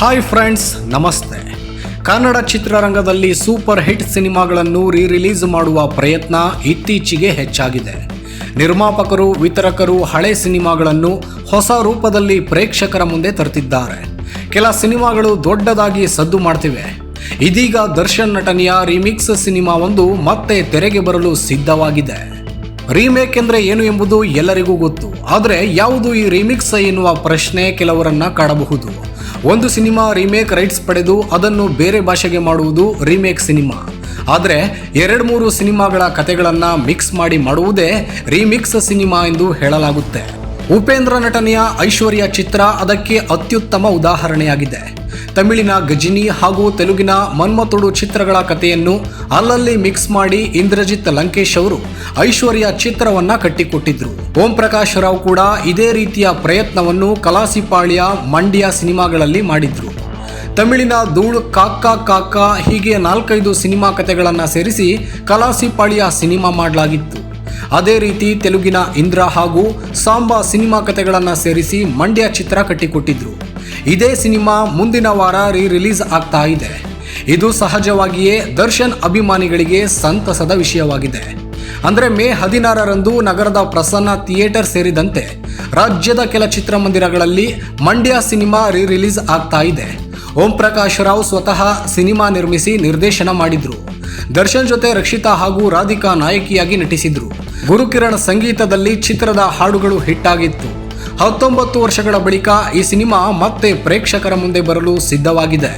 Hi friends, ನಮಸ್ತೆ. ಕನ್ನಡ ಚಿತ್ರರಂಗದಲ್ಲಿ super hit ಸಿನಿಮಾಗಳನ್ನು ರಿಲೀಸ್ ಮಾಡುವ ಪ್ರಯತ್ನ ಇತ್ತೀಚೆಗೆ ಹೆಚ್ಚಾಗಿದೆ. ನಿರ್ಮಾಪಕರು, ವಿತರಕರು ಹಳೆ ಸಿನಿಮಾಗಳನ್ನು ಹೊಸ ರೂಪದಲ್ಲಿ ಪ್ರೇಕ್ಷಕರ ಮುಂದೆ ತರುತ್ತಿದ್ದಾರೆ. ಕೆಲ ಸಿನಿಮಾಗಳು ದೊಡ್ಡದಾಗಿ ಸದ್ದು ಮಾಡ್ತಿವೆ. ಇದೀಗ ದರ್ಶನ್ ನಟನೆಯ ರೀಮಿಕ್ಸ್ ಸಿನಿಮಾವೊಂದು ಮತ್ತೆ ತೆರೆಗೆ ಬರಲು ಸಿದ್ಧವಾಗಿದೆ. ರೀಮೇಕ್ ಎಂದರೆ ಏನು ಎಂಬುದು ಎಲ್ಲರಿಗೂ ಗೊತ್ತು. ಆದರೆ ಯಾವುದು ಈ ರೀಮಿಕ್ಸ್ ಎನ್ನುವ ಪ್ರಶ್ನೆ ಕೆಲವರನ್ನ ಕಾಡಬಹುದು. ಒಂದು ಸಿನಿಮಾ ರೀಮೇಕ್ ರೈಟ್ಸ್ ಪಡೆದು ಅದನ್ನು ಬೇರೆ ಭಾಷೆಗೆ ಮಾಡುವುದು ರೀಮೇಕ್ ಸಿನಿಮಾ. ಆದರೆ 2-3 ಸಿನಿಮಾಗಳ ಕಥೆಗಳನ್ನು ಮಿಕ್ಸ್ ಮಾಡಿ ಮಾಡುವುದೇ ರೀಮಿಕ್ಸ್ ಸಿನಿಮಾ ಎಂದು ಹೇಳಲಾಗುತ್ತೆ. ಉಪೇಂದ್ರ ನಟನೆಯ ಐಶ್ವರ್ಯ ಚಿತ್ರ ಅದಕ್ಕೆ ಅತ್ಯುತ್ತಮ ಉದಾಹರಣೆಯಾಗಿದೆ. ತಮಿಳಿನ ಗಜಿನಿ ಹಾಗೂ ತೆಲುಗಿನ ಮನ್ಮಥುಡು ಚಿತ್ರಗಳ ಕಥೆಯನ್ನು ಅಲ್ಲಲ್ಲಿ ಮಿಕ್ಸ್ ಮಾಡಿ ಇಂದ್ರಜಿತ್ ಲಂಕೇಶ್ ಅವರು ಐಶ್ವರ್ಯ ಚಿತ್ರವನ್ನ ಕಟ್ಟಿಕೊಟ್ಟಿದ್ರು. ಓಂ ಪ್ರಕಾಶ್ ರಾವ್ ಕೂಡ ಇದೇ ರೀತಿಯ ಪ್ರಯತ್ನವನ್ನು ಕಲಾಸಿಪಾಳ್ಯ, ಮಂಡ್ಯ ಸಿನಿಮಾಗಳಲ್ಲಿ ಮಾಡಿದ್ರು. ತಮಿಳಿನ ಧೂಳ್, ಕಾಕ್ಕ ಕಾಕ್ಕ ಹೀಗೆ 4-5 ಸಿನಿಮಾ ಕಥೆಗಳನ್ನು ಸೇರಿಸಿ ಕಲಾಸಿಪಾಳ್ಯ ಸಿನಿಮಾ ಮಾಡಲಾಗಿತ್ತು. ಅದೇ ರೀತಿ ತೆಲುಗಿನ ಇಂದ್ರ ಹಾಗೂ ಸಾಂಬಾ ಸಿನಿಮಾ ಕಥೆಗಳನ್ನು ಸೇರಿಸಿ ಮಂಡ್ಯ ಚಿತ್ರ ಕಟ್ಟಿಕೊಟ್ಟಿದ್ರು. ಇದೇ ಸಿನಿಮಾ ಮುಂದಿನ ವಾರ ರಿಲೀಸ್ ಆಗ್ತಾ ಇದೆ. ಇದು ಸಹಜವಾಗಿಯೇ ದರ್ಶನ್ ಅಭಿಮಾನಿಗಳಿಗೆ ಸಂತಸದ ವಿಷಯವಾಗಿದೆ. ಅಂದರೆ ಮೇ 16ರಂದು ನಗರದ ಪ್ರಸನ್ನ ಥಿಯೇಟರ್ ಸೇರಿದಂತೆ ರಾಜ್ಯದ ಕೆಲ ಚಿತ್ರಮಂದಿರಗಳಲ್ಲಿ ಮಂಡ್ಯ ಸಿನಿಮಾ ರಿಲೀಸ್ ಆಗ್ತಾ ಇದೆ. ಓಂ ಪ್ರಕಾಶ್ ರಾವ್ ಸ್ವತಃ ಸಿನಿಮಾ ನಿರ್ಮಿಸಿ ನಿರ್ದೇಶನ ಮಾಡಿದ್ರು. ದರ್ಶನ್ ಜೊತೆ ರಕ್ಷಿತಾ ಹಾಗೂ ರಾಧಿಕಾ ನಾಯಕಿಯಾಗಿ ನಟಿಸಿದ್ರು. ಗುರುಕಿರಣ್ ಸಂಗೀತದಲ್ಲಿ ಚಿತ್ರದ ಹಾಡುಗಳು ಹಿಟ್ ಆಗಿತ್ತು. 19 ವರ್ಷಗಳ ಬಳಿಕ ಈ ಸಿನಿಮಾ ಮತ್ತೆ ಪ್ರೇಕ್ಷಕರ ಮುಂದೆ ಬರಲು ಸಿದ್ಧವಾಗಿದೆ.